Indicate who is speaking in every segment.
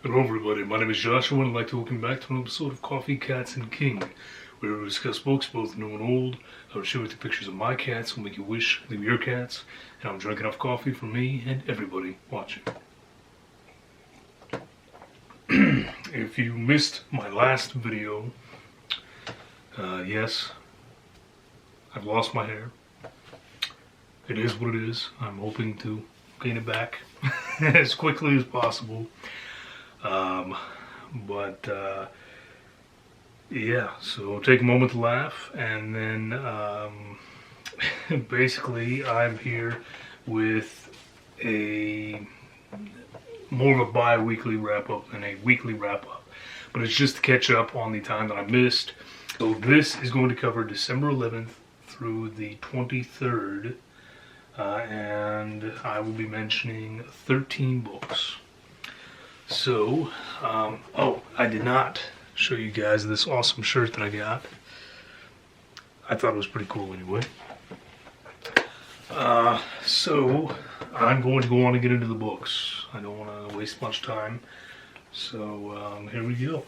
Speaker 1: Hello everybody, my name is Joshua and I'd like to welcome you back to an episode of Coffee, Cats, and King, where we discuss books both new and old. I will share with you pictures of my cats who make you wish they were your cats, and I'm drinking enough coffee for me and everybody watching. If you missed my last video, yes, I've lost my hair. It is what it is. I'm hoping to gain it back as quickly as possible. Yeah, so take a moment to laugh, and then basically I'm here with a more of a bi-weekly wrap-up than a weekly wrap-up, but it's just to catch up on the time that I missed. So this is going to cover December 11th through the 23rd, and I will be mentioning 13 books. So, oh, I did not show you guys this awesome shirt that I got. I thought it was pretty cool anyway. So, I'm going to go on and get into the books. I don't want to waste much time. So, here we go.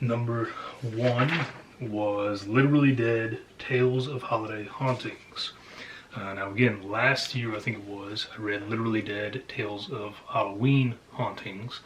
Speaker 1: Number 1 was Literally Dead, Tales of Holiday Hauntings. Now again, last year I think it was, I read Literally Dead, Tales of Halloween Hauntings.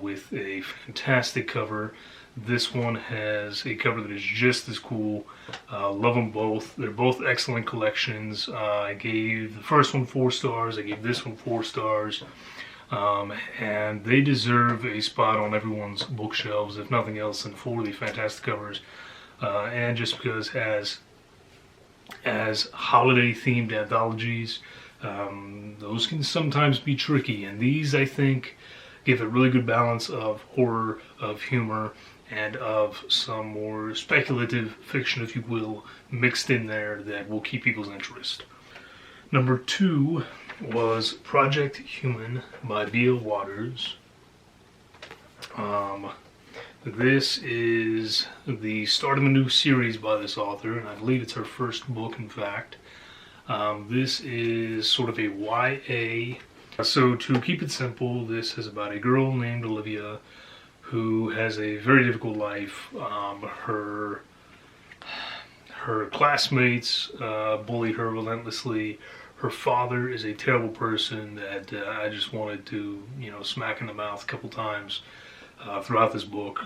Speaker 1: With a fantastic cover. This one has a cover that is just as cool. Love them both. They're both excellent collections. I gave the first one 4 stars. I gave this one 4 stars. And they deserve a spot on everyone's bookshelves, if nothing else, than for the fantastic covers. And just because as holiday-themed anthologies, those can sometimes be tricky. And these, I think, give a really good balance of horror, of humor, and of some more speculative fiction, if you will, mixed in there that will keep people's interest. Number 2 was Project Human by B.L. Waters. This is the start of a new series by this author, and I believe it's her first book, in fact. This is sort of a YA. So to keep it simple, this is about a girl named Olivia who has a very difficult life. Her classmates bully her relentlessly. Her father is a terrible person that I just wanted to, smack in the mouth a couple times throughout this book.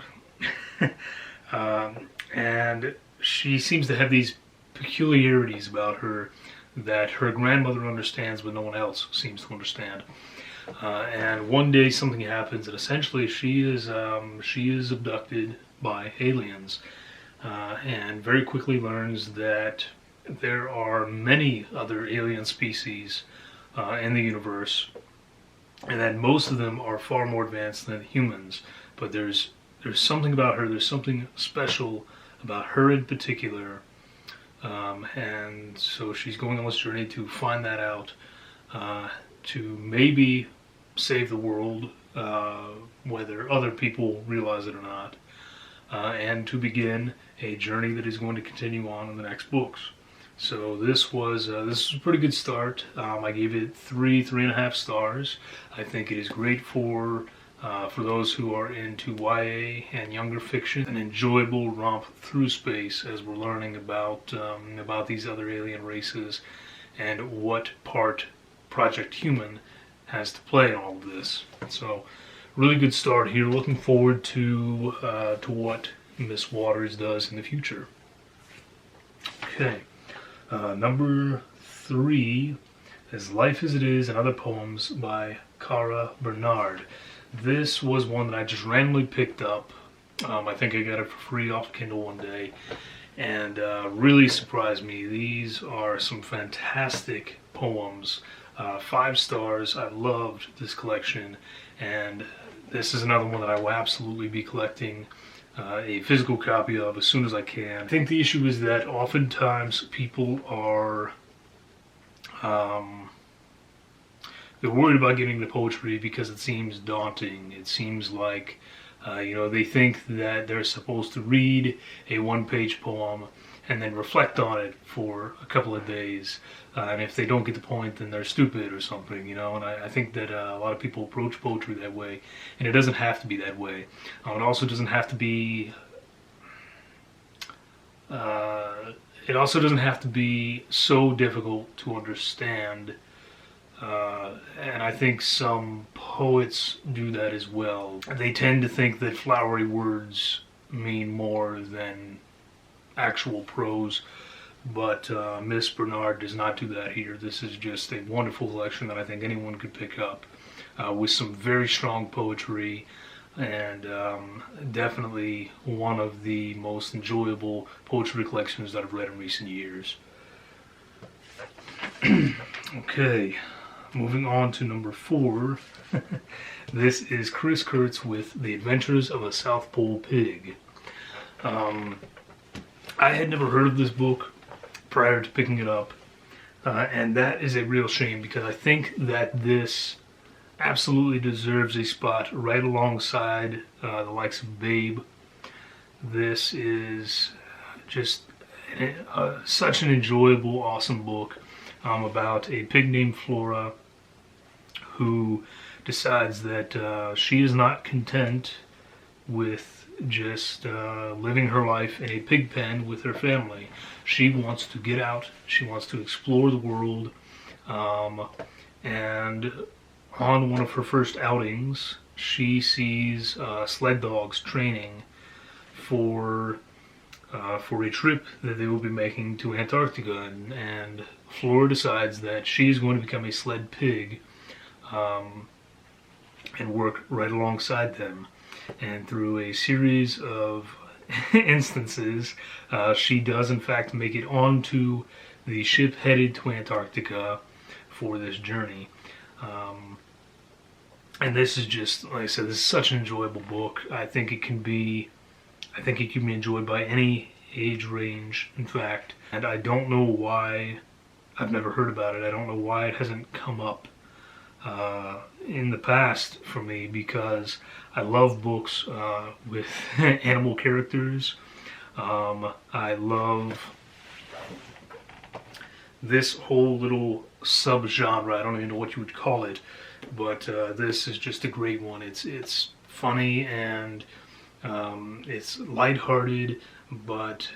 Speaker 1: And she seems to have these peculiarities about her that her grandmother understands but no one else seems to understand. And one day something happens and essentially she is abducted by aliens, and very quickly learns that there are many other alien species in the universe, and that most of them are far more advanced than humans. But there's something about her, there's something special about her in particular. And so she's going on this journey to find that out, to maybe save the world, whether other people realize it or not, and to begin a journey that is going to continue on in the next books. So this was a pretty good start. I gave it 3.5 stars. I think it is great for those who are into YA and younger fiction, an enjoyable romp through space as we're learning about these other alien races and what part Project Human has to play in all of this. So, really good start here. Looking forward to what Miss Waters does in the future. Okay, number 3 is Life as It Is and Other Poems by Cara Bernard. This was one that I just randomly picked up. I think I got it for free off Kindle one day, and really surprised me. These are some fantastic poems. 5 stars. I loved this collection, and this is another one that I will absolutely be collecting a physical copy of as soon as I can. I think the issue is that oftentimes people are they're worried about getting into poetry because it seems daunting. It seems like, they think that they're supposed to read a 1-page poem and then reflect on it for a couple of days. And if they don't get the point, then they're stupid or something, you know. And I think that a lot of people approach poetry that way, and it doesn't have to be that way. It also doesn't have to be. It also doesn't have to be so difficult to understand. And I think some poets do that as well. They tend to think that flowery words mean more than actual prose, but Miss Bernard does not do that here. This is just a wonderful collection that I think anyone could pick up, with some very strong poetry, and definitely one of the most enjoyable poetry collections that I've read in recent years. Okay, moving on to number 4. This is Chris Kurtz with The Adventures of a South Pole Pig. I had never heard of this book prior to picking it up, and that is a real shame, because I think that this absolutely deserves a spot right alongside the likes of Babe. This is just such an enjoyable, awesome book about a pig named Flora who decides that she is not content with just living her life in a pig pen with her family. She wants to get out, she wants to explore the world, and on one of her first outings, she sees sled dogs training for a trip that they will be making to Antarctica, and Flora decides that she's going to become a sled pig and work right alongside them. And through a series of instances, she does in fact make it onto the ship headed to Antarctica for this journey. And this is just, like I said, this is such an enjoyable book. I think it can be enjoyed by any age range, in fact. And I don't know why I've never heard about it. I don't know why it hasn't come up in the past for me, because I love books with animal characters. I love this whole little subgenre. I don't even know what you would call it, but this is just a great one. It's funny, and it's lighthearted, but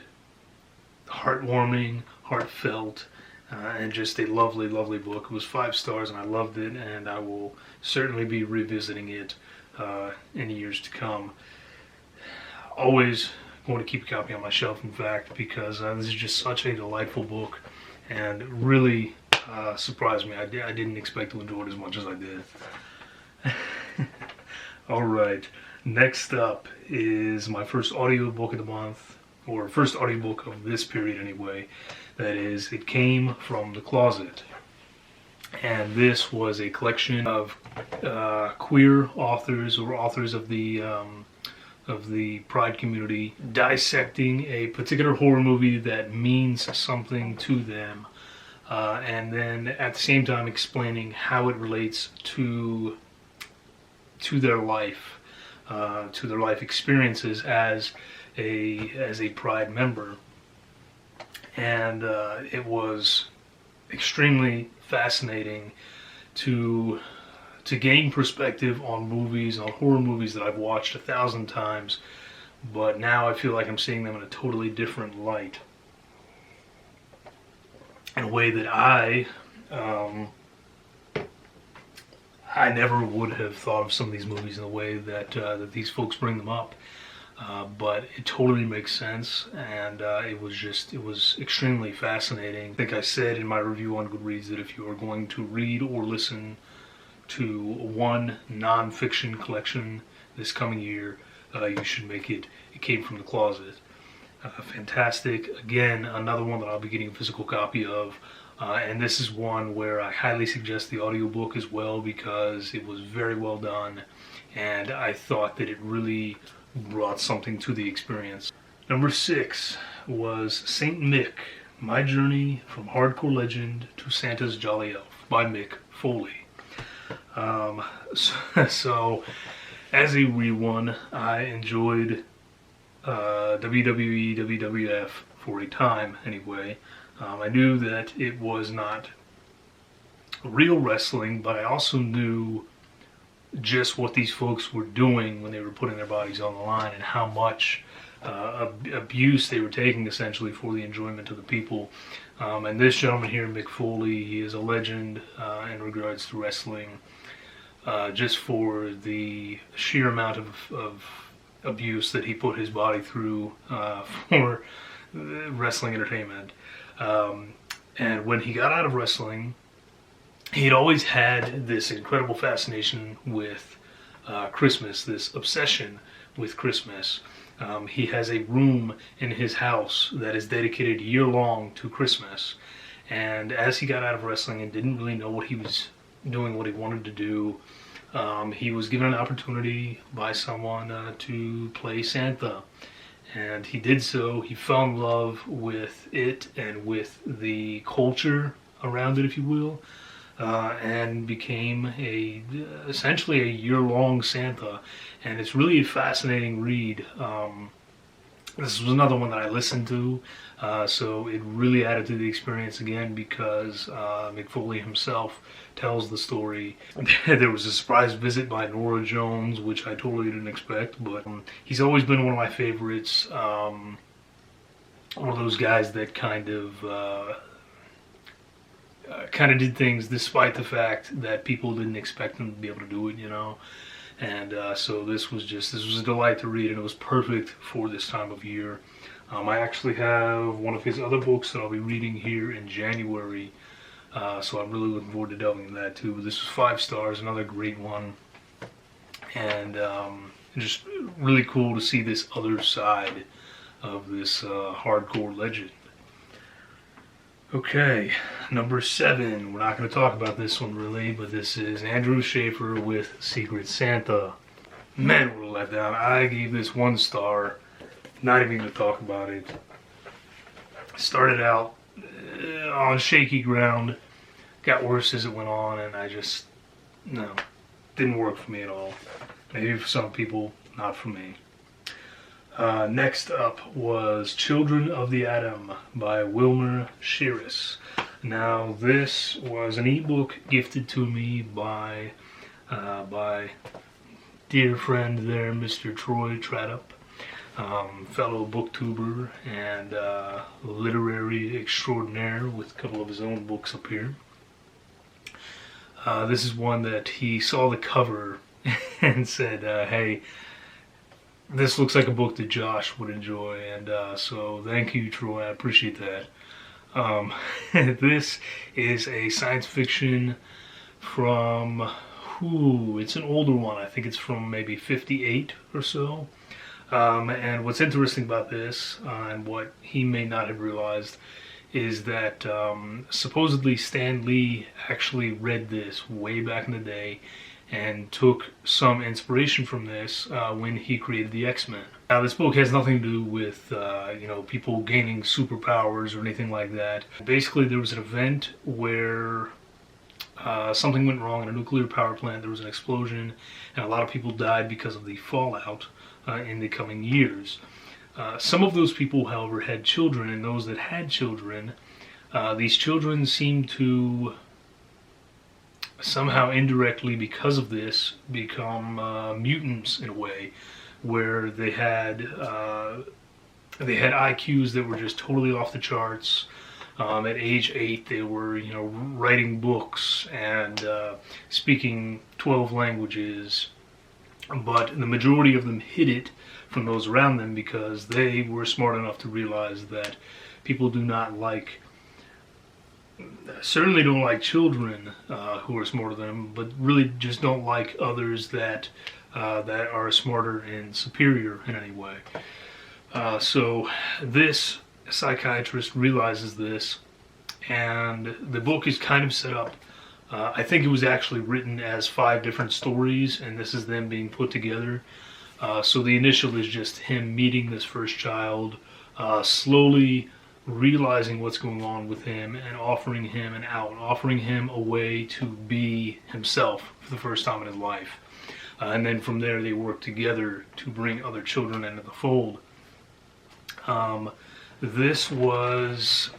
Speaker 1: heartwarming, heartfelt, and just a lovely, lovely book. It was 5 stars, and I loved it, and I will certainly be revisiting it in years to come. Always going to keep a copy on my shelf, in fact, because this is just such a delightful book, and really surprised me. I didn't expect to enjoy it as much as I did. Alright, next up is my first audiobook of the month, or first audiobook of this period anyway. That is, It Came From the Closet. And this was a collection of queer authors, or authors of the Pride community, dissecting a particular horror movie that means something to them, and then at the same time explaining how it relates to their life, to their life experiences as a Pride member. And it was extremely fascinating to gain perspective on movies, on horror movies that I've watched 1,000 times, but now I feel like I'm seeing them in a totally different light, in a way that I never would have thought of some of these movies in the way that these folks bring them up. But it totally makes sense, and it was extremely fascinating. I think I said in my review on Goodreads that if you are going to read or listen to one non-fiction collection this coming year, you should make it It Came From the Closet. Fantastic. Again, another one that I'll be getting a physical copy of, and this is one where I highly suggest the audiobook as well, because it was very well done, and I thought that it really brought something to the experience. Number 6 was Saint Mick, My Journey from Hardcore Legend to Santa's Jolly Elf by Mick Foley. So as a wee one, I enjoyed WWE, WWF for a time anyway. I knew that it was not real wrestling, but I also knew just what these folks were doing when they were putting their bodies on the line and how much abuse they were taking essentially for the enjoyment of the people. And this gentleman here, Mick Foley, he is a legend in regards to wrestling, just for the sheer amount of abuse that he put his body through for wrestling entertainment. And when he got out of wrestling, he'd always had this incredible fascination with Christmas, this obsession with Christmas. He has a room in his house that is dedicated year-long to Christmas. And as he got out of wrestling and didn't really know what he was doing, what he wanted to do, he was given an opportunity by someone to play Santa. And he did so. He fell in love with it and with the culture around it, if you will. And became essentially a year-long Santa, and it's really a fascinating read. This was another one that I listened to, so it really added to the experience again because Mick Foley himself tells the story. There was a surprise visit by Norah Jones, which I totally didn't expect, but he's always been one of my favorites. One of those guys that kind of did things despite the fact that people didn't expect him to be able to do it, you know. And so this was a delight to read, and it was perfect for this time of year. I actually have one of his other books that I'll be reading here in January, so I'm really looking forward to delving into that too. This was 5 stars, another great one, and just really cool to see this other side of this hardcore legend. Okay, number 7. We're not going to talk about this one really, but this is Andrew Schaefer with Secret Santa. Man, what a letdown. I gave this 1 star. Not even going to talk about it. Started out on shaky ground, got worse as it went on, and didn't work for me at all. Maybe for some people, not for me. Next up was Children of the Atom by Wilmer Shiras. Now this was an ebook gifted to me by dear friend there, Mr. Troy Tradup, fellow booktuber and literary extraordinaire with a couple of his own books up here. This is one that he saw the cover and said, hey, this looks like a book that Josh would enjoy, and so thank you, Troy. I appreciate that. This is a science fiction from, it's an older one. I think it's from maybe 58 or so. And what's interesting about this, and what he may not have realized, is that supposedly Stan Lee actually read this way back in the day and took some inspiration from this when he created the X-Men. Now, this book has nothing to do with people gaining superpowers or anything like that. Basically, there was an event where something went wrong in a nuclear power plant. There was an explosion, and a lot of people died because of the fallout in the coming years. Some of those people, however, had children, and those that had children, these children seemed to somehow indirectly, because of this, become mutants in a way, where they had IQs that were just totally off the charts. At age 8, they were writing books and speaking 12 languages, but the majority of them hid it from those around them because they were smart enough to realize that people do not certainly don't like children who are smarter than them, but really just don't like others that are smarter and superior in any way. So this psychiatrist realizes this, and the book is kind of set up. I think it was actually written as 5 different stories, and this is them being put together. So the initial is just him meeting this first child, slowly realizing what's going on with him and offering him an out, offering him a way to be himself for the first time in his life. And then from there they work together to bring other children into the fold. Um, this was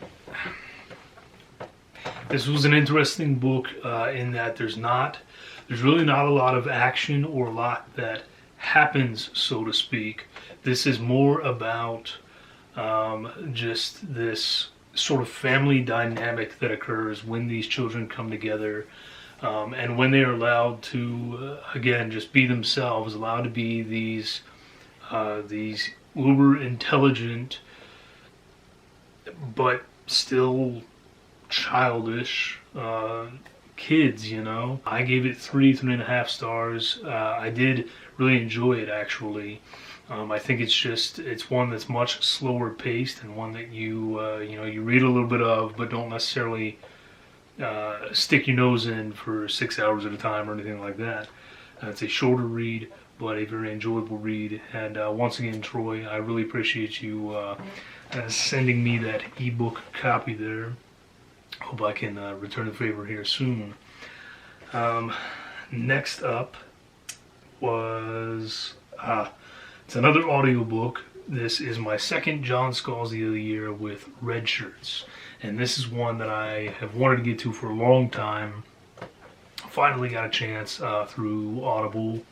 Speaker 1: an interesting book in that there's really not a lot of action or a lot that happens, so to speak. This is more about just this sort of family dynamic that occurs when these children come together, and when they are allowed to, again, just be themselves, allowed to be these uber intelligent, but still childish kids, you know. I gave it 3.5 stars. I did really enjoy it, actually. I think it's one that's much slower paced, and one that you read a little bit of, but don't necessarily stick your nose in for 6 hours at a time or anything like that. It's a shorter read, but a very enjoyable read. And once again, Troy, I really appreciate you sending me that ebook copy there. Hope I can return the favor here soon. Next up was it's another audiobook. This is my second John Scalzi of the year with Red Shirts, and this is one that I have wanted to get to for a long time. Finally got a chance through Audible,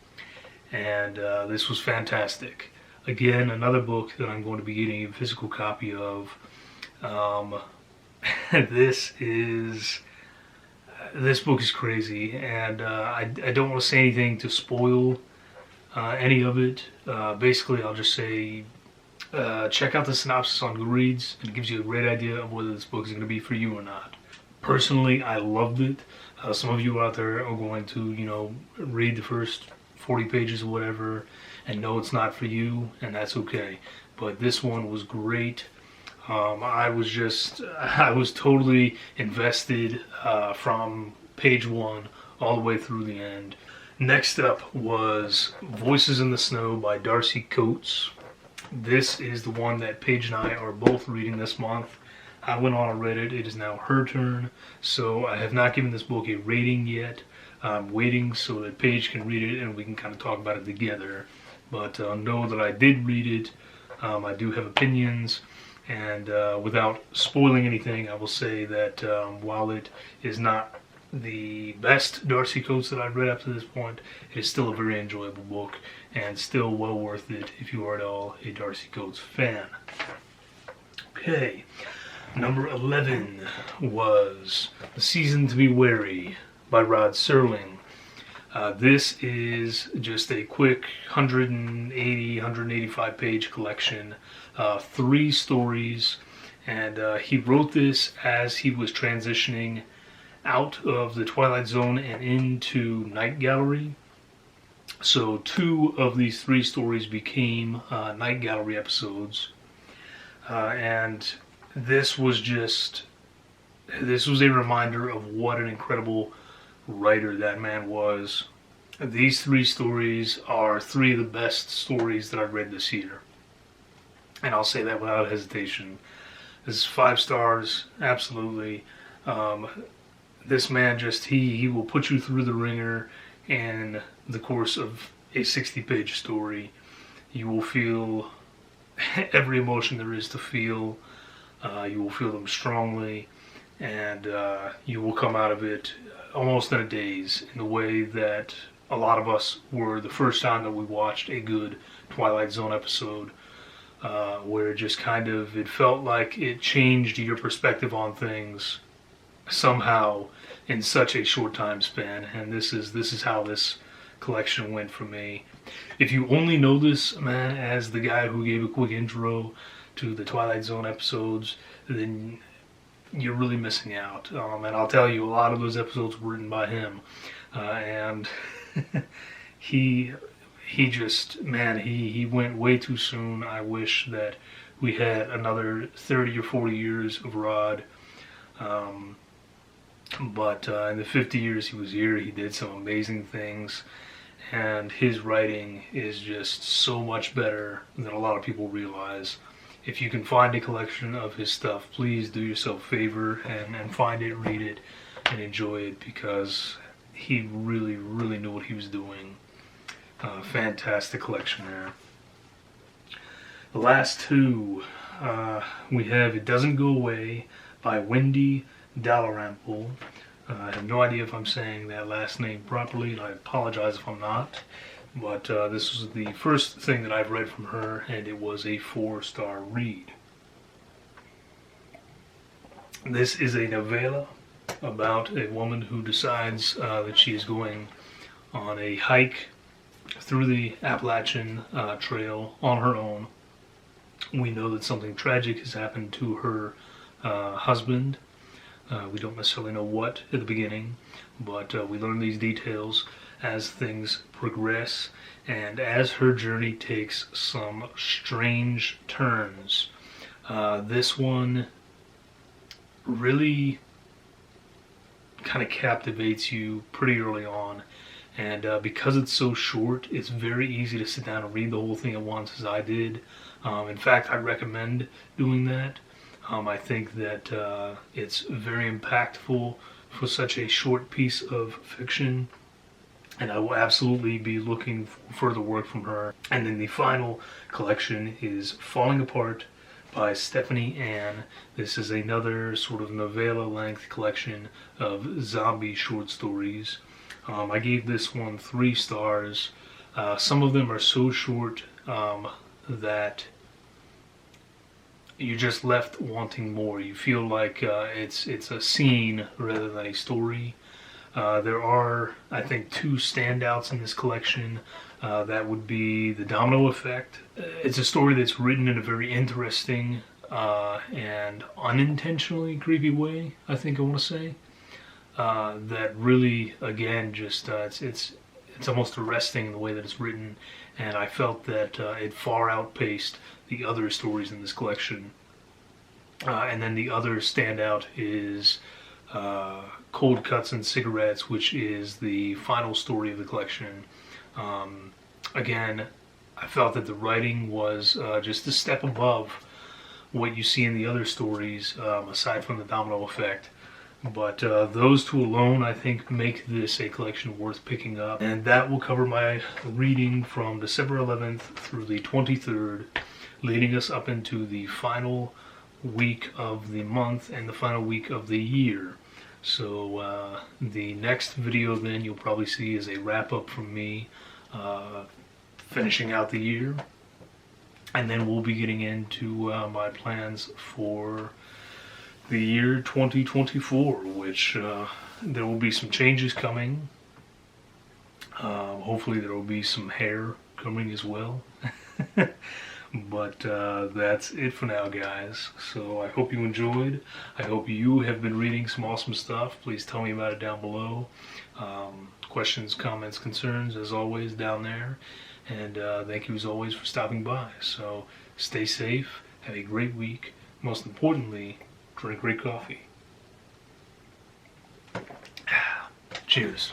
Speaker 1: and this was fantastic. Again, another book that I'm going to be getting a physical copy of. This book is crazy, and I don't want to say anything to spoil any of it. Basically, I'll just say check out the synopsis on Goodreads, and it gives you a great idea of whether this book is going to be for you or not. Personally, I loved it. Some of you out there are going to, read the first 40 pages or whatever and know it's not for you, and that's okay. But this one was great. I was totally invested from page 1 all the way through the end. Next up was Voices in the Snow by Darcy Coates. This is the one that Paige and I are both reading this month. I went on and read it. It is now her turn, so I have not given this book a rating yet. I'm waiting so that Paige can read it and we can kind of talk about it together. But know that I did read it. I do have opinions, and without spoiling anything, I will say that while it is not the best Darcy Coates that I've read up to this point, it is still a very enjoyable book and still well worth it if you are at all a Darcy Coates fan. Okay, number 11 was The Season to Be Wary by Rod Serling. This is just a quick 185 page collection, 3 stories, and he wrote this as he was transitioning out of the Twilight Zone and into Night Gallery. So 2 of these 3 stories became Night Gallery episodes, and this was a reminder of what an incredible writer that man was. These 3 stories are 3 of the best stories that I've read this year, and I'll say that without hesitation. This is 5 stars, absolutely. This man he will put you through the ringer in the course of a 60-page story. You will feel every emotion there is to feel. You will feel them strongly, and you will come out of it almost in a daze, in the way that a lot of us were the first time that we watched a good Twilight Zone episode, where it just it felt like it changed your perspective on things somehow in such a short time span. And this is how this collection went for me. If you only know this man as the guy who gave a quick intro to the Twilight Zone episodes, then you're really missing out. And I'll tell you, a lot of those episodes were written by him, and he went way too soon. I wish that we had another 30 or 40 years of Rod. But in the 50 years he was here, he did some amazing things, and his writing is just so much better than a lot of people realize. If you can find a collection of his stuff, please do yourself a favor and find it, read it, and enjoy it, because he really, really knew what he was doing. Fantastic collection there. The last 2 we have It Doesn't Go Away by Wendy Dalrymple. I have no idea if I'm saying that last name properly, and I apologize if I'm not. But this was the first thing that I've read from her, and it was a 4-star read. This is a novella about a woman who decides that she is going on a hike through the Appalachian Trail on her own. We know that something tragic has happened to her husband. We don't necessarily know what at the beginning, but we learn these details as things progress and as her journey takes some strange turns. This one really kind of captivates you pretty early on, and because it's so short, it's very easy to sit down and read the whole thing at once, as I did. In fact, I recommend doing that. I think that it's very impactful for such a short piece of fiction, and I will absolutely be looking for further work from her. And then the final collection is Falling Apart by Stephanie Ann. This is another sort of novella-length collection of zombie short stories. I gave this one 3 stars. Some of them are so short that you're just left wanting more. You feel like it's a scene rather than a story. There are, I think, 2 standouts in this collection. That would be The Domino Effect. It's a story that's written in a very interesting and unintentionally creepy way, I think I want to say. That really, again, just it's almost arresting in the way that it's written, and I felt that it far outpaced the other stories in this collection. And then the other standout is Cold Cuts and Cigarettes, which is the final story of the collection. Again, I felt that the writing was just a step above what you see in the other stories, aside from The Domino Effect. But those 2 alone, I think, make this a collection worth picking up. And that will cover my reading from December 11th through the 23rd, leading us up into the final week of the month and the final week of the year. So the next video then you'll probably see is a wrap-up from me finishing out the year. And then we'll be getting into my plans for the year 2024, which there will be some changes coming. Hopefully there will be some hair coming as well. But that's it for now, guys. So I hope you enjoyed. I hope you have been reading some awesome stuff. Please tell me about it down below. Questions, comments, concerns, as always, down there. And thank you as always for stopping by. So stay safe, have a great week. Most importantly, drink great coffee. Cheers.